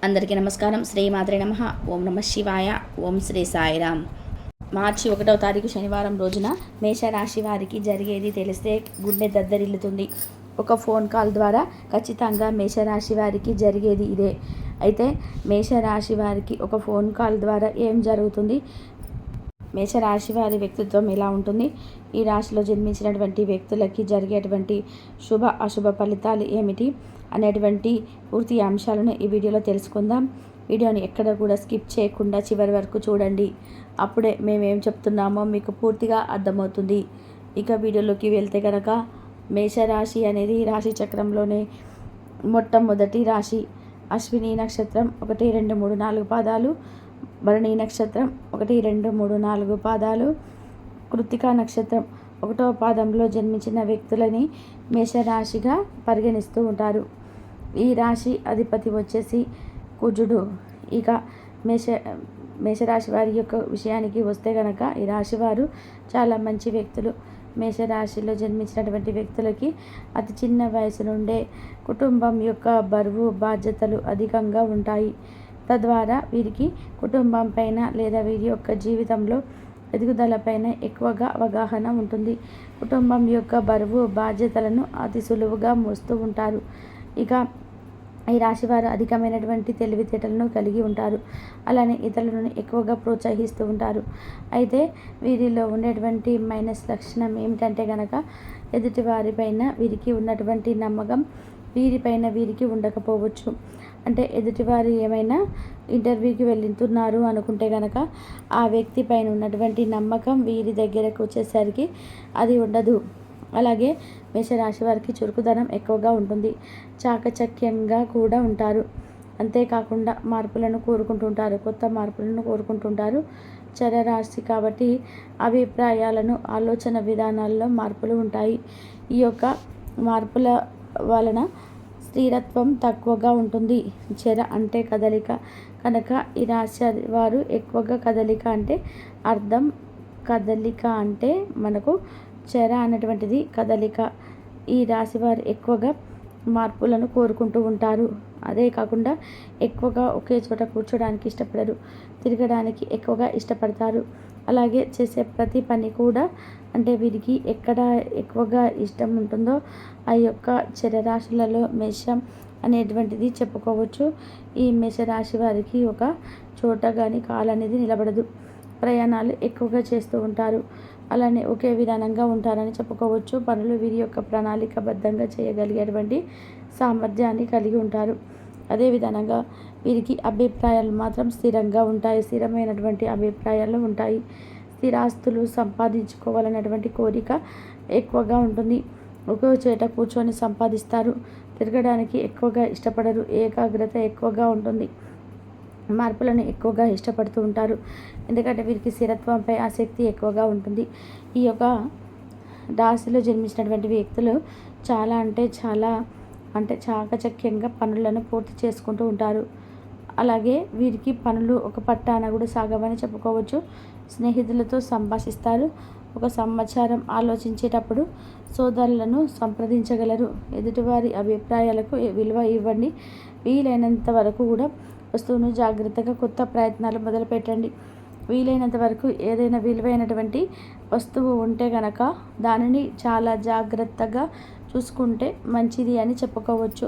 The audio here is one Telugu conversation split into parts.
అందరికీ నమస్కారం. శ్రీమాత్రే నమః. ఓం నమః శివాయ. ఓం శ్రీ సాయిరామ్. మార్చి 1వ తారీఖు శనివారం రోజున మేషరాశి వారికి జరిగేది తెలిస్తే గుండె దద్దరిల్లుతుంది. ఒక ఫోన్ కాల్ ద్వారా ఖచ్చితంగా మేషరాశి వారికి జరిగేది ఇదే. అయితే మేషరాశి వారికి ఒక ఫోన్ కాల్ ద్వారా ఏం జరుగుతుంది, మేషరాశి వారి వ్యక్తిత్వం ఎలా ఉంటుంది, ఈ రాశిలో జన్మించినటువంటి వ్యక్తులకి జరిగేటువంటి శుభ అశుభ ఫలితాలు ఏమిటి అనేటువంటి పూర్తి అంశాలను ఈ వీడియోలో తెలుసుకుందాం. వీడియోని ఎక్కడ కూడా స్కిప్ చేయకుండా చివరి వరకు చూడండి. అప్పుడే మేమేం చెప్తున్నామో మీకు పూర్తిగా అర్థమవుతుంది. ఇక వీడియోలోకి వెళ్తే కనుక, మేషరాశి అనేది రాశి చక్రంలోనే మొట్టమొదటి రాశి. అశ్విని నక్షత్రం 1, 2, 3, 4 పాదాలు, భరణి నక్షత్రం 1, 2, 3, 4 పాదాలు, కృత్తికా నక్షత్రం 1వ పాదంలో జన్మించిన వ్యక్తులని మేషరాశిగా పరిగణిస్తూ ఉంటారు. ఈ రాశి అధిపతి వచ్చేసి కుజుడు. ఇక మేషరాశి వారి యొక్క విషయానికి వస్తే కనుక, ఈ రాశి వారు చాలా మంచి వ్యక్తులు. మేషరాశిలో జన్మించినటువంటి వ్యక్తులకి అతి చిన్న వయసు నుండే కుటుంబం యొక్క బరువు బాధ్యతలు అధికంగా ఉంటాయి. తద్వారా వీరికి కుటుంబం పైన లేదా వీరి యొక్క జీవితంలో ఎదుగుదలపైన ఎక్కువగా అవగాహన ఉంటుంది. కుటుంబం యొక్క బరువు బాధ్యతలను అతి సులువుగా మోస్తూ ఉంటారు. ఇక ఈ రాశివారు అధికమైనటువంటి తెలివితేటలను కలిగి ఉంటారు. అలానే ఇతరులను ఎక్కువగా ప్రోత్సహిస్తూ ఉంటారు. అయితే వీరిలో ఉండేటువంటి మైనస్ లక్షణం ఏమిటంటే కనుక, ఎదుటి వారిపైన వీరికి ఉన్నటువంటి నమ్మకం వీరిపైన వీరికి ఉండకపోవచ్చు. అంటే ఎదుటివారు ఏమైనా ఇంటర్వ్యూకి వెళ్తున్నారు అనుకుంటే కనుక, ఆ వ్యక్తి పైన ఉన్నటువంటి నమ్మకం వీరి దగ్గరకు వచ్చేసరికి అది ఉండదు. అలాగే మేషరాశి వారికి చురుకుదనం ఎక్కువగా ఉంటుంది. చాకచక్యంగా కూడా ఉంటారు. అంతేకాకుండా మార్పులను కోరుకుంటుంటారు, కొత్త మార్పులను కోరుకుంటుంటారు. చరరాశి కాబట్టి అభిప్రాయాలను, ఆలోచన విధానాల్లో మార్పులు ఉంటాయి. ఈ యొక్క మార్పుల వలన స్థిరత్వం తక్కువగా ఉంటుంది. చెర అంటే కదలిక కనుక ఈ రాశి వారు ఎక్కువగా కదలిక అంటే అర్థం. కదలిక అంటే మనకు చెర అనేటువంటిది కదలిక. ఈ రాశి వారు ఎక్కువగా మార్పులను కోరుకుంటూ ఉంటారు. అదే కాకుండా ఎక్కువగా ఒకే చోట కూర్చోడానికి ఇష్టపడరు, తిరగడానికి ఎక్కువగా ఇష్టపడతారు. అలాగే చేసే ప్రతి పని కూడా, అంటే వీరికి ఎక్కడ ఎక్కువగా ఇష్టం ఉంటుందో ఆ యొక్క చరరాశులలో మేషం అనేటువంటిది చెప్పుకోవచ్చు. ఈ మేషరాశి వారికి ఒక చోట కానీ కాలు అనేది నిలబడదు. ప్రయాణాలు ఎక్కువగా చేస్తూ ఉంటారు. అలానే ఒకే విధానంగా ఉంటారని చెప్పుకోవచ్చు. పనులు వీరి యొక్క ప్రణాళికబద్ధంగా చేయగలిగేటువంటి సామర్థ్యాన్ని కలిగి ఉంటారు. అదేవిధంగా వీరికి అభిప్రాయాలు మాత్రం స్థిరంగా ఉంటాయి. స్థిరమైనటువంటి అభిప్రాయాలు ఉంటాయి. స్థిరాస్తులు సంపాదించుకోవాలన్నటువంటి కోరిక ఎక్కువగా ఉంటుంది. ఒకే చోట కూర్చొని సంపాదిస్తారు. తిరగడానికి ఎక్కువగా ఇష్టపడరు. ఏకాగ్రత ఎక్కువగా ఉంటుంది. మార్పులను ఎక్కువగా ఇష్టపడుతూ ఉంటారు. ఎందుకంటే వీరికి స్థిరత్వంపై ఆసక్తి ఎక్కువగా ఉంటుంది. ఈ యొక్క రాశిలో జన్మించినటువంటి వ్యక్తులు చాలా అంటే చాకచక్యంగా పనులను పూర్తి చేసుకుంటూ ఉంటారు. అలాగే వీరికి పనులు ఒక పట్టాన కూడా సాగవని చెప్పుకోవచ్చు. స్నేహితులతో సంభాషిస్తారు. ఒక సమాచారం ఆలోచించేటప్పుడు సోదరులను సంప్రదించగలరు. ఎదుటివారి అభిప్రాయాలకు విలువ ఇవ్వండి. వీలైనంత వరకు కూడా వస్తువును జాగ్రత్తగా కొత్త ప్రయత్నాలు మొదలుపెట్టండి. వీలైనంత వరకు ఏదైనా విలువైనటువంటి వస్తువు ఉంటే కనుక దానిని చాలా జాగ్రత్తగా చూసుకుంటే మంచిది అని చెప్పుకోవచ్చు.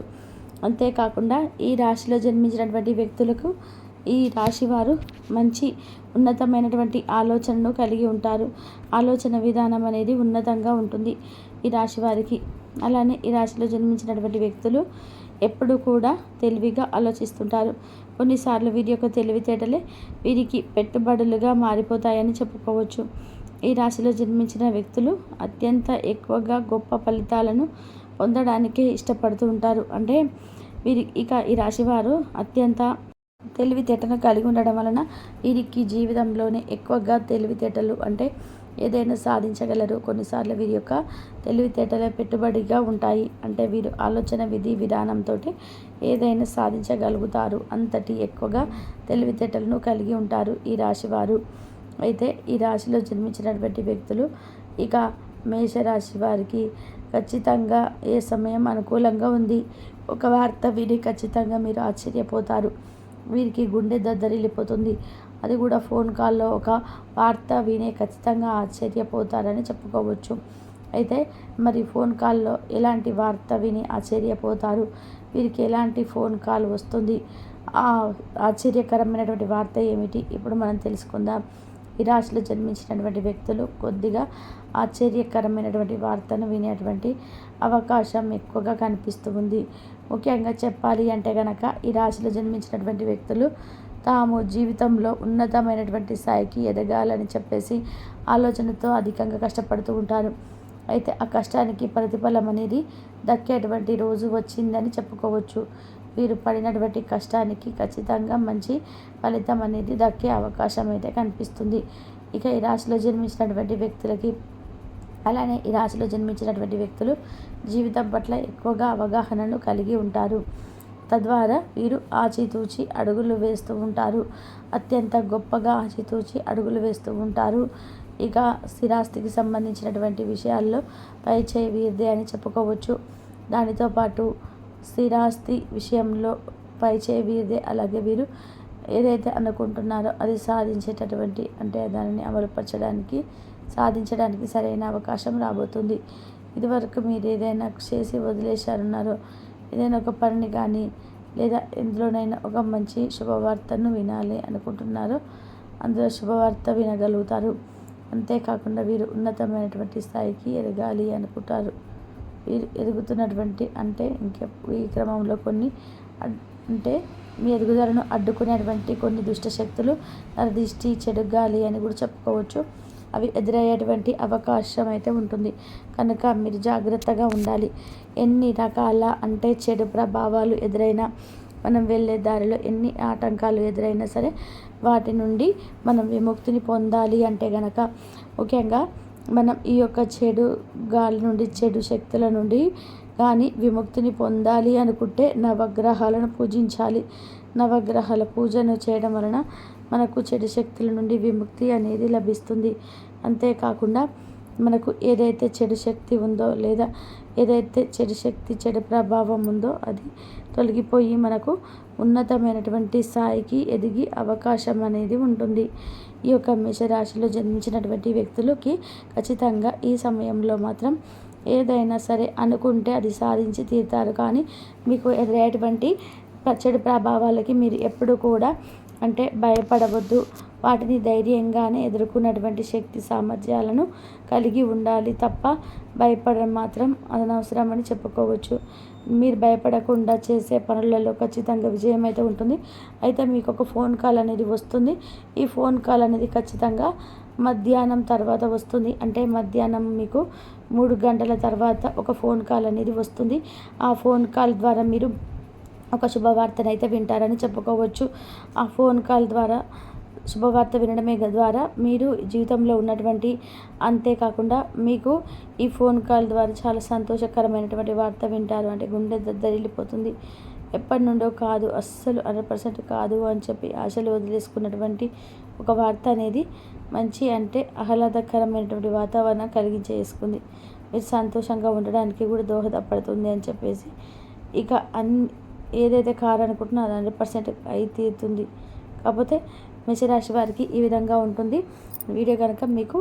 అంతేకాకుండా ఈ రాశిలో జన్మించినటువంటి వ్యక్తులకు, ఈ రాశి వారు మంచి ఉన్నతమైనటువంటి ఆలోచనను కలిగి ఉంటారు. ఆలోచన విధానం అనేది ఉన్నతంగా ఉంటుంది ఈ రాశి వారికి. అలానే ఈ రాశిలో జన్మించినటువంటి వ్యక్తులు ఎప్పుడు కూడా తెలివిగా ఆలోచిస్తుంటారు. కొన్నిసార్లు వీరి యొక్క తెలివితేటలే వీరికి పెట్టుబడులుగా మారిపోతాయని చెప్పుకోవచ్చు. ఈ రాశిలో జన్మించిన వ్యక్తులు అత్యంత ఎక్కువగా గొప్ప ఫలితాలను పొందడానికే ఇష్టపడుతూ ఉంటారు. అంటే ఈ రాశివారు అత్యంత తెలివితేటను కలిగి ఉండడం వలన వీరికి జీవితంలోనే ఎక్కువగా తెలివితేటలు, అంటే ఏదైనా సాధించగలరు. కొన్నిసార్లు వీరి యొక్క తెలివితేటలే పెట్టుబడిగా ఉంటాయి. అంటే వీరు ఆలోచన విధి విధానంతో ఏదైనా సాధించగలుగుతారు. అంతటి ఎక్కువగా తెలివితేటలను కలిగి ఉంటారు ఈ రాశివారు. అయితే ఈ రాశిలో జన్మించినటువంటి వ్యక్తులు, ఇక మేషరాశి వారికి ఖచ్చితంగా ఏ సమయం అనుకూలంగా ఉంది. ఒక వార్త విని ఖచ్చితంగా మీరు ఆశ్చర్యపోతారు. వీరికి గుండె దద్దరిల్లిపోతుంది. అది కూడా ఫోన్ కాల్లో ఒక వార్త వినే ఖచ్చితంగా ఆశ్చర్యపోతారని చెప్పుకోవచ్చు. అయితే మరి ఫోన్ కాల్లో ఎలాంటి వార్త విని ఆశ్చర్యపోతారు? వీరికి ఎలాంటి ఫోన్ కాల్ వస్తుంది? ఆ ఆశ్చర్యకరమైనటువంటి వార్త ఏమిటి? ఇప్పుడు మనం తెలుసుకుందాం. ఈ రాశిలో జన్మించినటువంటి వ్యక్తులు కొద్దిగా ఆశ్చర్యకరమైనటువంటి వార్తను వినేటువంటి అవకాశం ఎక్కువగా కనిపిస్తూ ఉంది. ముఖ్యంగా చెప్పాలి అంటే కనుక ఈ రాశిలో జన్మించినటువంటి వ్యక్తులు తాము జీవితంలో ఉన్నతమైనటువంటి స్థాయికి ఎదగాలని చెప్పేసి ఆలోచనతో అధికంగా కష్టపడుతూ ఉంటారు. అయితే ఆ కష్టానికి ప్రతిఫలం అనేది దక్కేటువంటి రోజు వచ్చిందని చెప్పుకోవచ్చు. వీరు పడినటువంటి కష్టానికి ఖచ్చితంగా మంచి ఫలితం అనేది దక్కే అవకాశం అయితే కనిపిస్తుంది. ఇక ఈ రాశిలో జన్మించినటువంటి వ్యక్తులకి అలానే ఈ రాశిలో జన్మించినటువంటి వ్యక్తులు జీవితం పట్ల ఎక్కువగా అవగాహనను కలిగి ఉంటారు. తద్వారా వీరు ఆచితూచి అడుగులు వేస్తూ ఉంటారు. అత్యంత గొప్పగా ఆచితూచి అడుగులు వేస్తూ ఉంటారు. ఇక స్థిరాస్తికి సంబంధించినటువంటి విషయాల్లో పై చేయి వీరిదే అని చెప్పుకోవచ్చు. దానితో పాటు స్థిరాస్తి విషయంలో పై చేయి వీరిదే. అలాగే వీరు ఏదైతే అనుకుంటున్నారో అది సాధించేటటువంటి అంటే దానిని అమలుపరచడానికి సాధించడానికి సరైన అవకాశం రాబోతుంది. ఇదివరకు మీరు ఏదైనా చేసి వదిలేశారున్నారో ఏదైనా ఒక పనిని కానీ లేదా ఎందులోనైనా ఒక మంచి శుభవార్తను వినాలి అనుకుంటున్నారో అందులో శుభవార్త వినగలుగుతారు. అంతేకాకుండా వీరు ఉన్నతమైనటువంటి స్థాయికి ఎదగాలి అనుకుంటారు. వీరు ఎదుగుతున్నటువంటి అంటే ఈ క్రమంలో కొన్ని అంటే మీ ఎదుగుదలను అడ్డుకునేటువంటి కొన్ని దుష్ట శక్తులు నరదిష్టి చెడు గాలి అని కూడా చెప్పుకోవచ్చు. అవి ఎదురయ్యేటువంటి అవకాశం అయితే ఉంటుంది. కనుక మీరు జాగ్రత్తగా ఉండాలి. ఎన్ని రకాల అంటే చెడు ప్రభావాలు ఎదురైనా మనం వెళ్ళే దారిలో ఎన్ని ఆటంకాలు ఎదురైనా సరే వాటి నుండి మనం విముక్తిని పొందాలి అంటే గనక ముఖ్యంగా మనం ఈ యొక్క చెడు గాలి నుండి చెడు శక్తుల నుండి కానీ విముక్తిని పొందాలి అనుకుంటే నవగ్రహాలను పూజించాలి. నవగ్రహాల పూజను చేయడం వలన మనకు చెడు శక్తుల నుండి విముక్తి అనేది లభిస్తుంది. అంతేకాకుండా మనకు ఏదైతే చెడు శక్తి ఉందో లేదా ఏదైతే చెడు శక్తి చెడు ప్రభావం ఉందో అది తొలగిపోయి మనకు ఉన్నతమైనటువంటి స్థాయికి ఎదిగి అవకాశం అనేది ఉంటుంది. ఈ యొక్క మేషరాశిలో జన్మించినటువంటి వ్యక్తులకి ఖచ్చితంగా ఈ సమయంలో మాత్రం ఏదైనా సరే అనుకుంటే అది సాధించి తీరుతారు. కానీ మీకు ఎదురయ్యేటువంటి చెడు ప్రభావాలకి మీరు ఎప్పుడు కూడా అంటే భయపడవద్దు. వాటిని ధైర్యంగానే ఎదుర్కొన్నటువంటి శక్తి సామర్థ్యాలను కలిగి ఉండాలి తప్ప భయపడడం మాత్రం అనవసరం అని చెప్పుకోవచ్చు. మీరు భయపడకుండా చేసే పనులలో ఖచ్చితంగా విజయం అయితే ఉంటుంది. అయితే మీకు ఒక ఫోన్ కాల్ అనేది వస్తుంది. ఈ ఫోన్ కాల్ అనేది ఖచ్చితంగా మధ్యాహ్నం తర్వాత వస్తుంది. అంటే మధ్యాహ్నం మీకు 3 గంటల తర్వాత ఒక ఫోన్ కాల్ అనేది వస్తుంది. ఆ ఫోన్ కాల్ ద్వారా మీరు ఒక శుభవార్తను అయితే వింటారని చెప్పుకోవచ్చు. ఆ ఫోన్ కాల్ ద్వారా శుభవార్త వినడమే ద్వారా మీరు జీవితంలో ఉన్నటువంటి అంతేకాకుండా మీకు ఈ ఫోన్ కాల్ ద్వారా చాలా సంతోషకరమైనటువంటి వార్త వింటారు. అంటే గుండె దద్దరిల్లిపోతుంది. ఎప్పటి నుండో కాదు, అస్సలు 100% కాదు అని చెప్పి ఆశలు వదిలేసుకున్నటువంటి ఒక వార్త అనేది మంచి అంటే ఆహ్లాదకరమైనటువంటి వాతావరణం కలిగించేసుకుంది. మీరు సంతోషంగా ఉండడానికి కూడా దోహదపడుతుంది అని చెప్పేసి ఇక ఏదైతే కావాలనుకుంటున్నా అది 100% అయి తీరుతుంది. కాకపోతే మేషరాశి వారికి ఈ విధంగా ఉంటుంది. వీడియో కనుక మీకు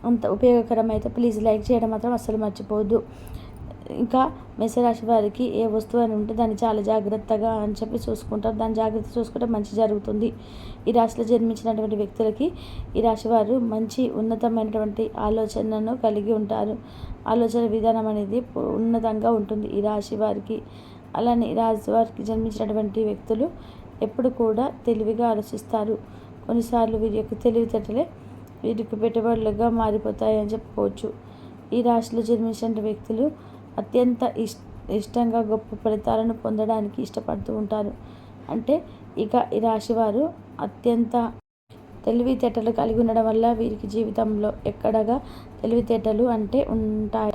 అంత ఉపయోగకరమైతే ప్లీజ్ లైక్ చేయడం మాత్రం అస్సలు మర్చిపోవద్దు. ఇంకా మేషరాశి వారికి ఏ వస్తువు అని ఉంటే దాన్ని చాలా జాగ్రత్తగా అని చెప్పి చూసుకుంటారు. దాన్ని జాగ్రత్త చూసుకుంటే మంచి జరుగుతుంది. ఈ రాశిలో జన్మించినటువంటి వ్యక్తులకి ఈ రాశి వారు మంచి ఉన్నతమైనటువంటి ఆలోచనను కలిగి ఉంటారు. ఆలోచన విధానం అనేది ఉన్నతంగా ఉంటుంది ఈ రాశి వారికి. అలానే ఈ రాశి వారికి జన్మించినటువంటి వ్యక్తులు ఎప్పుడు కూడా తెలివిగా ఆలోచిస్తారు. కొన్నిసార్లు వీరి యొక్క తెలివితేటలే వీరికి పెట్టుబడులుగా మారిపోతాయని చెప్పుకోవచ్చు. ఈ రాశిలో జన్మించిన వ్యక్తులు అత్యంత ఇష్టంగా గొప్ప ఫలితాలను పొందడానికి ఇష్టపడుతూ ఉంటారు. అంటే ఇక ఈ రాశి వారు అత్యంత తెలివితేటలు కలిగి ఉండడం వల్ల వీరికి జీవితంలో ఎక్కడగా తెలివితేటలు అంటే ఉంటాయి.